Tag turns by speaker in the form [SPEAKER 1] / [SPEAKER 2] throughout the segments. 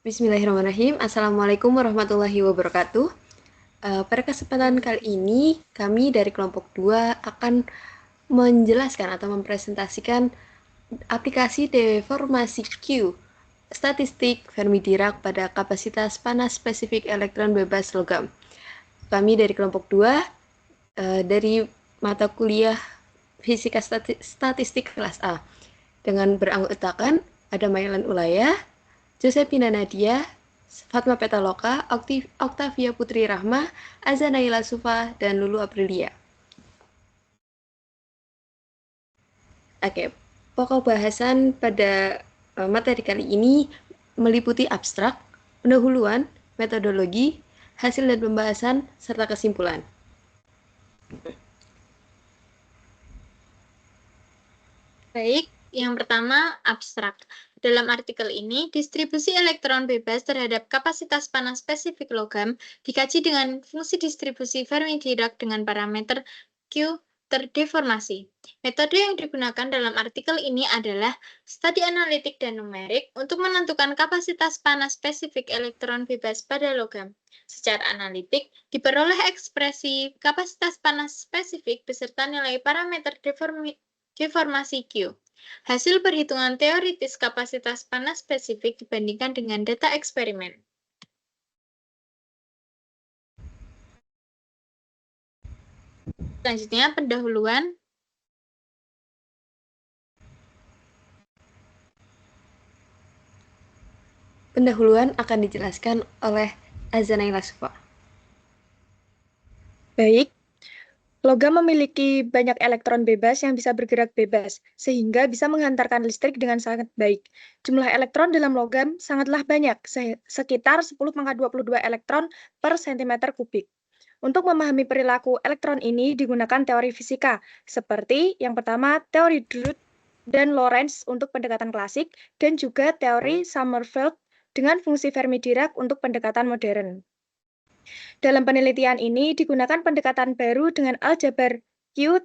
[SPEAKER 1] Bismillahirrahmanirrahim. Assalamualaikum warahmatullahi wabarakatuh. Pada kesempatan kali ini, kami dari kelompok 2 akan menjelaskan atau mempresentasikan aplikasi deformasi Q, statistik Fermi-Dirac pada kapasitas panas spesifik elektron bebas logam. Kami dari kelompok 2 dari mata kuliah Fisika Statistik kelas A dengan beranggotakan ada Mailan Ulaya, Josephina Nadia, Fatma Petaloka, Octavia Putri Rahma, Azza Naila Sufa, dan Lulu Aprilia. Oke, pokok bahasan pada materi kali ini meliputi abstrak, pendahuluan, metodologi, hasil dan pembahasan, serta kesimpulan.
[SPEAKER 2] Baik, yang pertama abstrak. Dalam artikel ini, distribusi elektron bebas terhadap kapasitas panas spesifik logam dikaji dengan fungsi distribusi Fermi-Dirac dengan parameter Q terdeformasi. Metode yang digunakan dalam artikel ini adalah studi analitik dan numerik untuk menentukan kapasitas panas spesifik elektron bebas pada logam. Secara analitik, diperoleh ekspresi kapasitas panas spesifik beserta nilai parameter deformasi Q. Hasil perhitungan teoritis kapasitas panas spesifik dibandingkan dengan data eksperimen. Selanjutnya, pendahuluan.
[SPEAKER 1] Pendahuluan akan dijelaskan oleh Azza Naila Sufa.
[SPEAKER 3] Baik, logam memiliki banyak elektron bebas yang bisa bergerak bebas, sehingga bisa menghantarkan listrik dengan sangat baik. Jumlah elektron dalam logam sangatlah banyak, sekitar 10⁻22 elektron per cm kubik. Untuk memahami perilaku elektron ini digunakan teori fisika, seperti yang pertama teori Drude dan Lorentz untuk pendekatan klasik, dan juga teori Sommerfeld dengan fungsi Fermi-Dirac untuk pendekatan modern. Dalam penelitian ini digunakan pendekatan baru dengan aljabar Q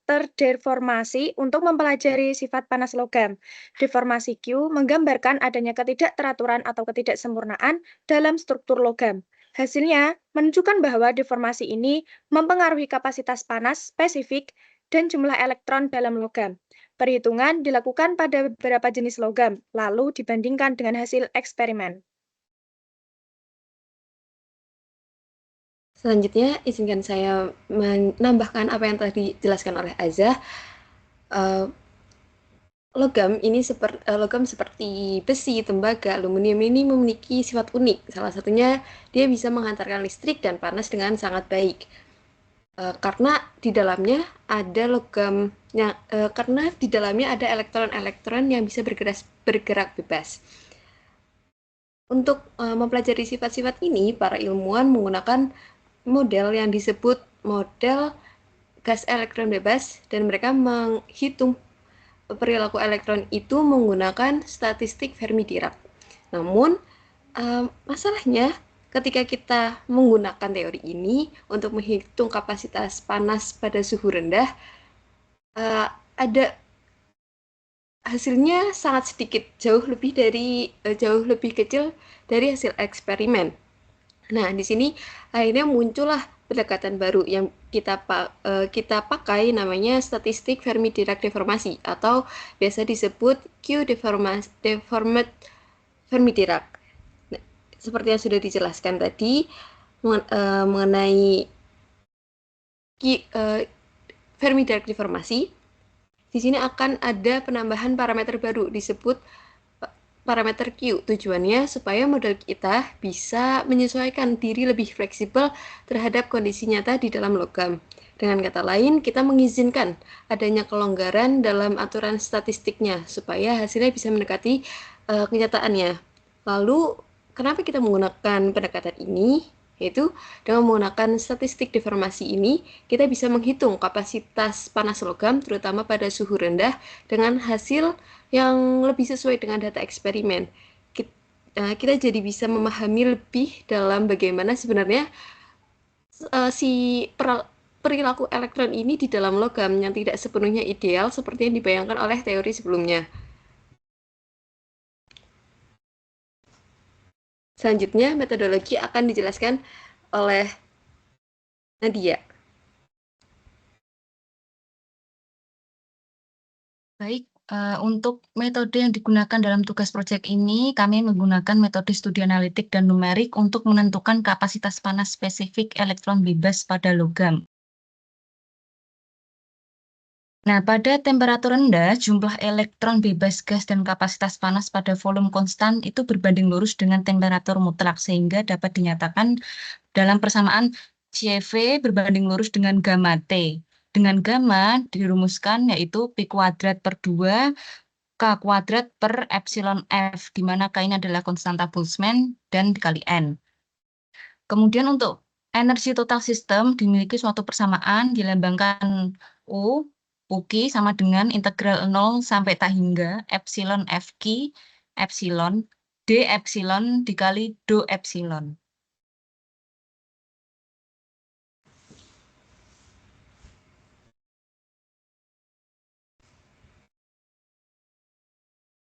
[SPEAKER 3] terdeformasi untuk mempelajari sifat panas logam. Deformasi Q menggambarkan adanya ketidakteraturan atau ketidaksempurnaan dalam struktur logam. Hasilnya menunjukkan bahwa deformasi ini mempengaruhi kapasitas panas spesifik dan jumlah elektron dalam logam. Perhitungan dilakukan pada beberapa jenis logam, lalu dibandingkan dengan hasil eksperimen.
[SPEAKER 1] Selanjutnya, izinkan saya menambahkan apa yang telah dijelaskan oleh Azza. Logam seperti besi, tembaga, aluminium ini memiliki sifat unik. Salah satunya, dia bisa menghantarkan listrik dan panas dengan sangat baik. Karena di dalamnya ada elektron-elektron yang bisa bergerak bebas. Untuk mempelajari sifat-sifat ini, para ilmuwan menggunakan model yang disebut model gas elektron bebas, dan mereka menghitung perilaku elektron itu menggunakan statistik Fermi-Dirac. Namun, masalahnya ketika kita menggunakan teori ini untuk menghitung kapasitas panas pada suhu rendah, ada hasilnya sangat sedikit, jauh lebih kecil dari hasil eksperimen. Nah, di sini akhirnya muncullah pendekatan baru yang kita pakai, namanya statistik Fermi-Dirac deformasi atau biasa disebut Q deformed Fermi-Dirac. Nah, seperti yang sudah dijelaskan tadi mengenai Fermi-Dirac deformasi, di sini akan ada penambahan parameter baru disebut parameter Q. Tujuannya supaya model kita bisa menyesuaikan diri lebih fleksibel terhadap kondisi nyata di dalam logam. Dengan kata lain, kita mengizinkan adanya kelonggaran dalam aturan statistiknya supaya hasilnya bisa mendekati kenyataannya. Lalu, kenapa kita menggunakan pendekatan ini? Yaitu dengan menggunakan statistik deformasi ini, kita bisa menghitung kapasitas panas logam terutama pada suhu rendah dengan hasil yang lebih sesuai dengan data eksperimen. Kita jadi bisa memahami lebih dalam bagaimana sebenarnya si perilaku elektron ini di dalam logam yang tidak sepenuhnya ideal seperti yang dibayangkan oleh teori sebelumnya. Selanjutnya, metodologi akan dijelaskan oleh Nadia.
[SPEAKER 4] Baik, untuk metode yang digunakan dalam tugas proyek ini, kami menggunakan metode studi analitik dan numerik untuk menentukan kapasitas panas spesifik elektron bebas pada logam. Nah, pada temperatur rendah, jumlah elektron bebas gas dan kapasitas panas pada volume konstan itu berbanding lurus dengan temperatur mutlak, sehingga dapat dinyatakan dalam persamaan CV berbanding lurus dengan gamma T. Dengan gamma dirumuskan yaitu P kuadrat per 2 K kuadrat per epsilon F, di mana K ini adalah konstanta Boltzmann dan dikali N. Kemudian untuk energi total sistem dimiliki suatu persamaan dilambangkan U, UQ sama dengan integral 0 sampai tak hingga epsilon FQ, epsilon, D epsilon dikali do epsilon.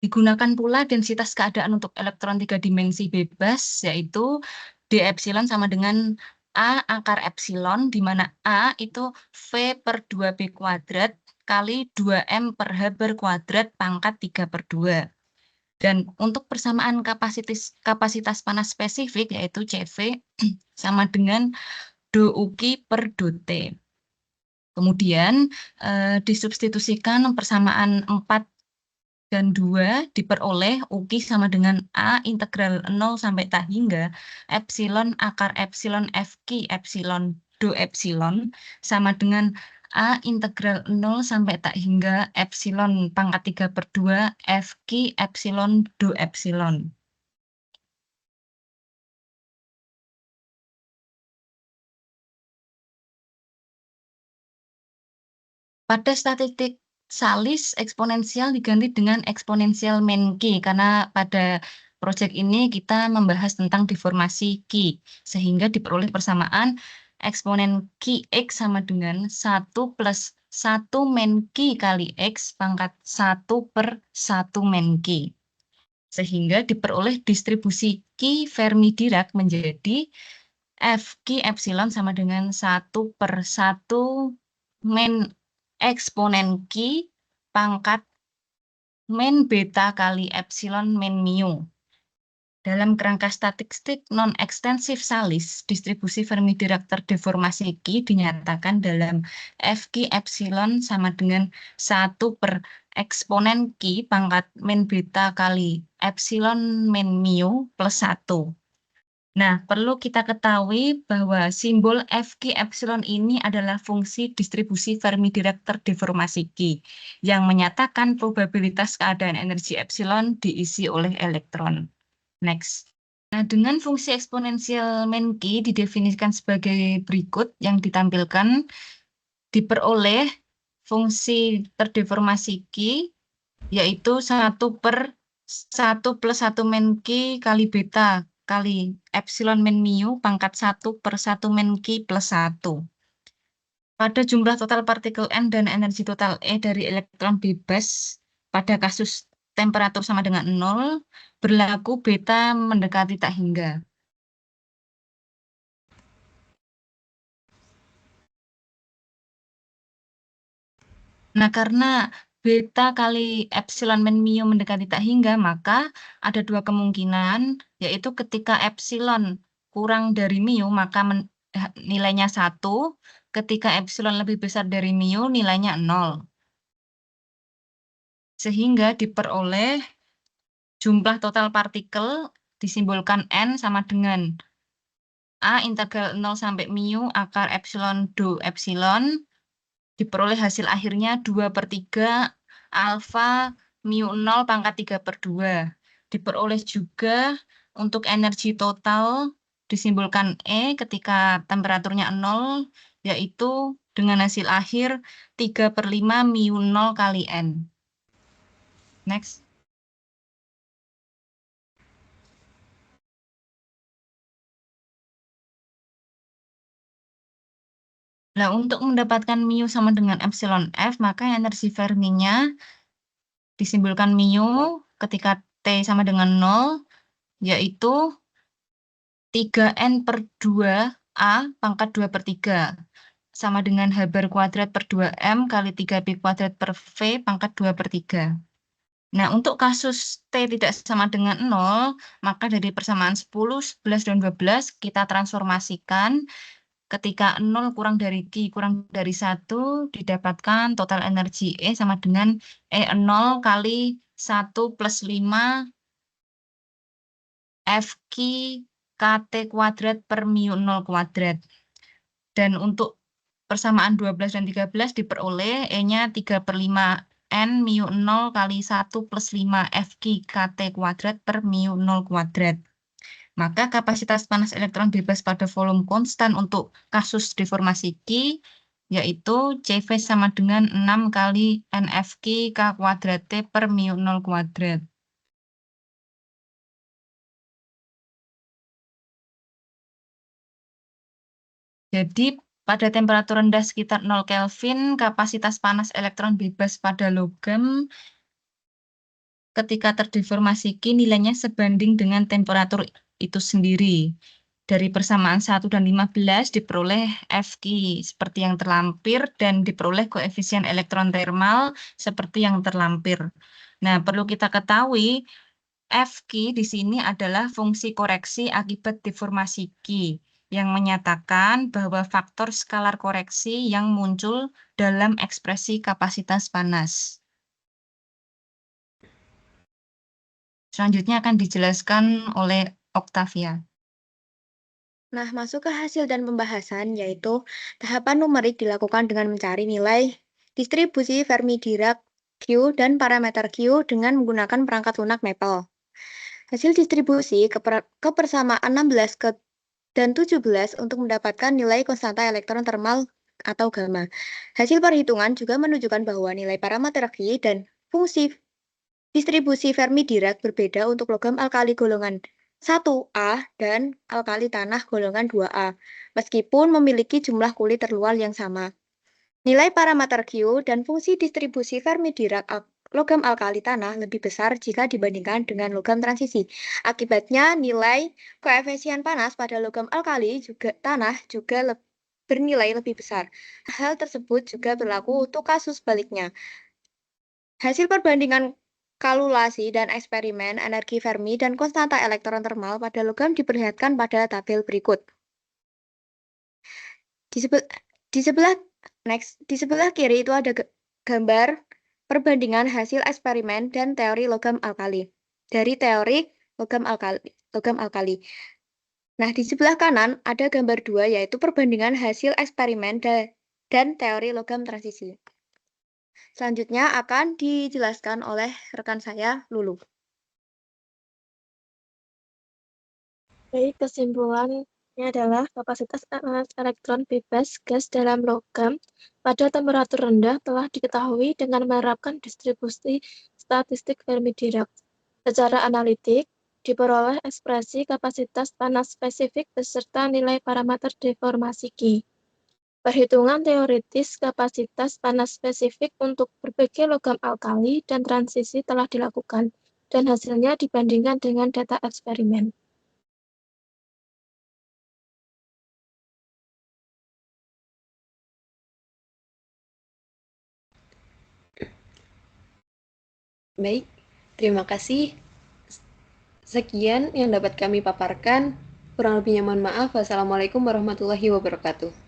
[SPEAKER 4] Digunakan pula densitas keadaan untuk elektron 3 dimensi bebas, yaitu D epsilon sama dengan A akar epsilon, di mana A itu V per 2B kuadrat kali 2M per H per kuadrat pangkat 3 per 2. Dan untuk persamaan kapasitas panas spesifik, yaitu CV, sama dengan do UQ per do T. Kemudian disubstitusikan persamaan 4 dan 2 diperoleh UQ sama dengan A integral 0 sampai tak hingga epsilon akar epsilon FQ epsilon do epsilon sama dengan A integral 0 sampai tak hingga epsilon pangkat 3 per 2 FQ epsilon do epsilon. Pada statistik Salis, eksponensial diganti dengan eksponensial min Q, karena pada proyek ini kita membahas tentang deformasi Q, sehingga diperoleh persamaan eksponen Qx sama dengan 1 plus 1 min Q kali X pangkat 1 per 1 min Q. Sehingga diperoleh distribusi Q Fermi-Dirac menjadi Fq epsilon sama dengan 1 per 1 min eksponen Q pangkat min beta kali epsilon min mu. Dalam kerangka statistik non-ekstensif Salis, distribusi Fermi-Dirac terdeformasi Q dinyatakan dalam Fq epsilon sama dengan 1 per eksponen Q pangkat min beta kali epsilon min mu plus 1. Nah, perlu kita ketahui bahwa simbol Fq epsilon ini adalah fungsi distribusi Fermi-Dirac terdeformasi Q, yang menyatakan probabilitas keadaan energi epsilon diisi oleh elektron. Next. Nah, dengan fungsi eksponensial min Q didefinisikan sebagai berikut yang ditampilkan, diperoleh fungsi terdeformasi Q, yaitu 1 per 1 plus 1 min Q kali beta kali epsilon min mu pangkat 1 per 1 min Q plus 1. Pada jumlah total partikel N dan energi total E dari elektron bebas pada kasus temperatur sama dengan 0, berlaku beta mendekati tak hingga. Nah, karena beta kali epsilon min mu mendekati tak hingga, maka ada dua kemungkinan, yaitu ketika epsilon kurang dari mu, maka nilainya 1, ketika epsilon lebih besar dari mu, nilainya 0. Sehingga diperoleh jumlah total partikel disimbolkan N sama dengan A integral 0 sampai mu akar epsilon do epsilon, diperoleh hasil akhirnya 2 per 3 alfa mu 0 pangkat 3 per 2. Diperoleh juga untuk energi total disimbolkan E ketika temperaturnya 0, yaitu dengan hasil akhir 3 per 5 mu 0 kali N. Next. Nah, untuk mendapatkan mu sama dengan epsilon F, maka energi Fermi-nya disimbolkan mu ketika T sama dengan 0, yaitu 3N per 2A pangkat 2/3 sama dengan H bar kuadrat per 2M kali 3P kuadrat per V pangkat 2/3. Nah, untuk kasus T tidak sama dengan 0, maka dari persamaan 10, 11, dan 12 kita transformasikan. Ketika 0 kurang dari Q kurang dari 1, didapatkan total energi E sama dengan E0 kali 1 plus 5 FQ KT kuadrat per mu0 kuadrat. Dan untuk persamaan 12 dan 13 diperoleh E-nya 3/5 N mu0 kali 1 plus 5 FQ KT kuadrat per mu0 kuadrat. Maka kapasitas panas elektron bebas pada volume konstan untuk kasus deformasi Q yaitu CV sama dengan 6 kali NFQ K kuadrat T per mu0 kuadrat. Jadi pada temperatur rendah sekitar 0 Kelvin, kapasitas panas elektron bebas pada logam ketika terdeformasi Q nilainya sebanding dengan temperatur itu sendiri. Dari persamaan 1 dan 15 diperoleh FQ seperti yang terlampir dan diperoleh koefisien elektron termal seperti yang terlampir. Nah, perlu kita ketahui FQ di sini adalah fungsi koreksi akibat deformasi Q yang menyatakan bahwa faktor skalar koreksi yang muncul dalam ekspresi kapasitas panas. Selanjutnya akan dijelaskan oleh Octavia.
[SPEAKER 3] Nah, masuk ke hasil dan pembahasan, yaitu tahapan numerik dilakukan dengan mencari nilai distribusi Fermi-Dirac Q dan parameter Q dengan menggunakan perangkat lunak Maple. Hasil distribusi kepersamaan 16 dan 17 untuk mendapatkan nilai konstanta elektron termal atau gamma. Hasil perhitungan juga menunjukkan bahwa nilai parameter Q dan fungsi distribusi Fermi-Dirac berbeda untuk logam alkali golongan 1A dan alkali tanah golongan 2A, meskipun memiliki jumlah kulit terluar yang sama. Nilai parameter Q dan fungsi distribusi Fermi-Dirac logam alkali tanah lebih besar jika dibandingkan dengan logam transisi. Akibatnya, nilai koefisien panas pada logam alkali tanah juga bernilai lebih besar. Hal tersebut juga berlaku untuk kasus sebaliknya. Hasil perbandingan kalkulasi dan eksperimen energi Fermi dan konstanta elektron termal pada logam diperlihatkan pada tabel berikut. Di sebelah kiri itu ada gambar perbandingan hasil eksperimen dan teori logam alkali. Dari teori logam alkali. Nah, di sebelah kanan ada gambar 2 yaitu perbandingan hasil eksperimen dan teori logam transisi. Selanjutnya akan dijelaskan oleh rekan saya, Lulu.
[SPEAKER 5] Baik, kesimpulannya adalah kapasitas panas elektron bebas gas dalam logam pada temperatur rendah telah diketahui dengan menerapkan distribusi statistik Fermi-Dirac. Secara analitik, diperoleh ekspresi kapasitas panas spesifik beserta nilai parameter deformasi Q. Perhitungan teoritis kapasitas panas spesifik untuk berbagai logam alkali dan transisi telah dilakukan, dan hasilnya dibandingkan dengan data eksperimen.
[SPEAKER 1] Baik, terima kasih. Sekian yang dapat kami paparkan. Kurang lebihnya mohon maaf. Wassalamualaikum warahmatullahi wabarakatuh.